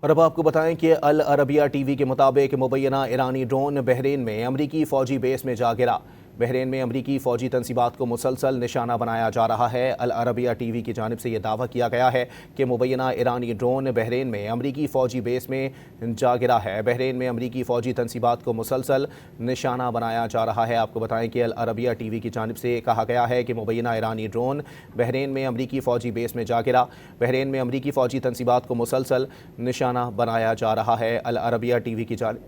اور اب آپ کو بتائیں کہ العربیہ ٹی وی کے مطابق مبینہ ایرانی ڈرون بحرین میں امریکی فوجی بیس میں جا گرا۔ بحرین میں امریکی فوجی تنصیبات کو مسلسل نشانہ بنایا جا رہا ہے۔ العربیہ ٹی وی کی جانب سے یہ دعویٰ کیا گیا ہے کہ مبینہ ایرانی ڈرون بحرین میں امریکی فوجی بیس میں جا گرا ہے۔ بحرین میں امریکی فوجی تنصیبات کو مسلسل نشانہ بنایا جا رہا ہے۔ آپ کو بتائیں کہ العربیہ ٹی وی کی جانب سے کہا گیا ہے کہ مبینہ ایرانی ڈرون بحرین میں امریکی فوجی بیس میں جا گرا۔ بحرین میں امریکی فوجی تنصیبات کو مسلسل نشانہ بنایا جا رہا ہے۔ العربیہ ٹی وی کی جانب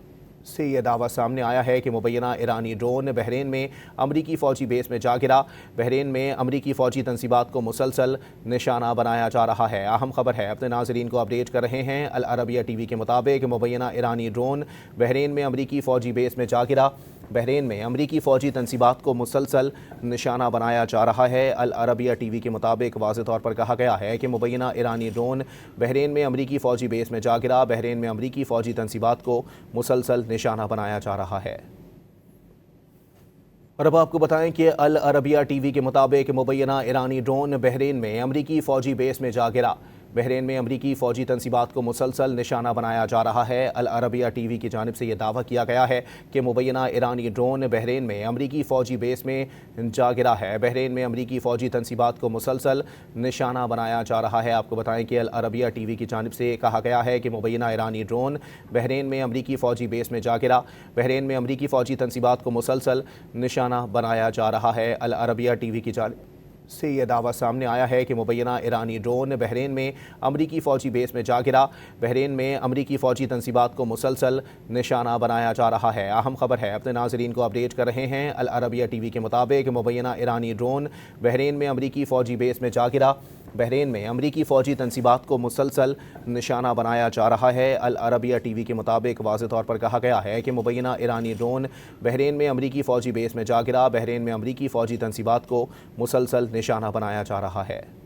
سے یہ دعویٰ سامنے آیا ہے کہ مبینہ ایرانی ڈرون بحرین میں امریکی فوجی بیس میں جا گرا۔ بحرین میں امریکی فوجی تنصیبات کو مسلسل نشانہ بنایا جا رہا ہے۔ اہم خبر ہے، اپنے ناظرین کو اپڈیٹ کر رہے ہیں۔ العربیہ ٹی وی کے مطابق مبینہ ایرانی ڈرون بحرین میں امریکی فوجی بیس میں جا گرا۔ بحرین میں امریکی فوجی تنصیبات کو مسلسل نشانہ بنایا جا رہا ہے۔ العربیہ ٹی وی کے مطابق واضح طور پر کہا گیا ہے کہ مبینہ ایرانی ڈرون بحرین میں امریکی فوجی بیس میں جا گرا۔ بحرین میں امریکی فوجی تنصیبات کو مسلسل نشانہ بنایا جا رہا ہے۔ اور اب آپ کو بتائیں کہ العربیہ ٹی وی کے مطابق مبینہ ایرانی ڈرون بحرین میں امریکی فوجی بیس میں جا گرا۔ بحرین میں امریکی فوجی تنصیبات کو مسلسل نشانہ بنایا جا رہا ہے۔ العربیہ ٹی وی کی جانب سے یہ دعویٰ کیا گیا ہے کہ مبینہ ایرانی ڈرون بحرین میں امریکی فوجی بیس میں جا گرا ہے۔ بحرین میں امریکی فوجی تنصیبات کو مسلسل نشانہ بنایا جا رہا ہے۔ آپ کو بتائیں کہ العربیہ ٹی وی کی جانب سے کہا گیا ہے کہ مبینہ ایرانی ڈرون بحرین میں امریکی فوجی بیس میں جا گرا۔ بحرین میں امریکی فوجی تنصیبات کو مسلسل نشانہ بنایا جا رہا ہے۔ العربیہ ٹی وی کی جانب سے یہ دعویٰ سامنے آیا ہے کہ مبینہ ایرانی ڈرون بحرین میں امریکی فوجی بیس میں جا گرا۔ بحرین میں امریکی فوجی تنصیبات کو مسلسل نشانہ بنایا جا رہا ہے۔ اہم خبر ہے، اپنے ناظرین کو اپڈیٹ کر رہے ہیں۔ العربیہ ٹی وی کے مطابق مبینہ ایرانی ڈرون بحرین میں امریکی فوجی بیس میں جا گرا۔ بحرین میں امریکی فوجی تنصیبات کو مسلسل نشانہ بنایا جا رہا ہے۔ العربیہ ٹی وی کے مطابق واضح طور پر کہا گیا ہے کہ مبینہ ایرانی ڈرون بحرین میں امریکی فوجی بیس میں جا گرا۔ بحرین میں امریکی فوجی تنصیبات کو مسلسل نشانہ بنایا جا رہا ہے۔